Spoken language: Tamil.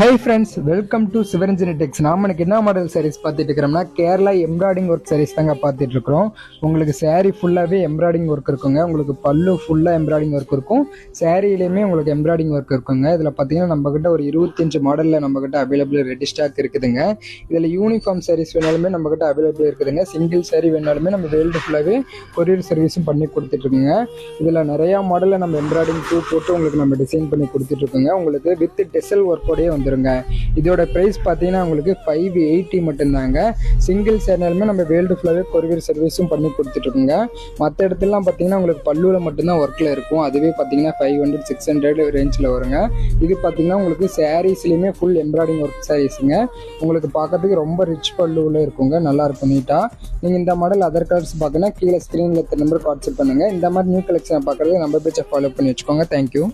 Hi friends, welcome to Sivaranjani நாம எனக்கு என்ன மாடல் sarees பார்த்துட்டு இருக்கிறோம்னா கேரளா எம்ப்ராய்டிங் ஒர்க் sarees தாங்க பார்த்துட்டு இருக்கிறோம். உங்களுக்கு saree ஃபுல்லாவே எம்ப்ராய்டிங் ஒர்க் இருக்குங்க. உங்களுக்கு பல்லு ஃபுல்லா எம்ப்ராய்டிங் ஒர்க் இருக்கும். சாரியிலேயுமே உங்களுக்கு எம்ப்ராய்டிங் ஒர்க் இருக்குங்க. இதில் பார்த்தீங்கன்னா நம்ம கிட்ட ஒரு 25 மாடலில் நம்ம கிட்ட அவைலபிள் ரெடி ஸ்டாக் இருக்குதுங்க. இதில் யூனிஃபார்ம் sarees வேணாலுமே நம்ம கிட்ட அவைலபிள் இருக்குதுங்க. சிங்கிள் saree வேணாலுமே நம்ம வேர்ல்டு ஃபுல்லாகவே கொரியர் சர்வீஸும் பண்ணி கொடுத்துட்ருக்குங்க. இதில் நிறையா மாடலில் நம்ம எம்ப்ராய்டிங் டூ போட்டு உங்களுக்கு நம்ம டிசைன் பண்ணி கொடுத்துட்ருக்குங்க. உங்களுக்கு வித் டெசல் ஒர்க்கோடயே வந்துருங்க. இதோட பிரைஸ் பார்த்தீங்கன்னா உங்களுக்கு 580 மட்டும்தாங்க. சிங்கிள் சேனலுமே நம்ம வேர்ல்டு ஃபுல்லாகவே கொரியர் சர்வீஸும் பண்ணி கொடுத்துட்ருக்குங்க. மற்ற இடத்துலலாம் பார்த்தீங்கன்னா உங்களுக்கு பல்லுவில் மட்டும்தான் ஒர்க்கில் இருக்கும். அதுவே பார்த்தீங்கன்னா 500-600 ரேஞ்சில் வருங்க. இது பார்த்தீங்கன்னா உங்களுக்கு சாரீஸ்லேயுமே ஃபுல் எம்ப்ராய்டிங் ஒர்க் சாரீஸுங்க. உங்களுக்கு பார்க்கறதுக்கு ரொம்ப ரிச் பல்லுவில் இருக்குங்க. நல்லாயிருக்கும் நீட்டாக. நீங்கள் இந்த மாடல் அதர் கலர்ஸ் பார்க்கணுன்னா கீழே ஸ்க்ரீனில் நம்பருக்கு வாட்ஸ்அப் பண்ணுங்கள். இந்த மாதிரி நியூ கலெக்ஷனை பார்க்குறது நம்ம பேஜை ஃபாலோ பண்ணி வச்சுக்கோங்க. தேங்க்யூ.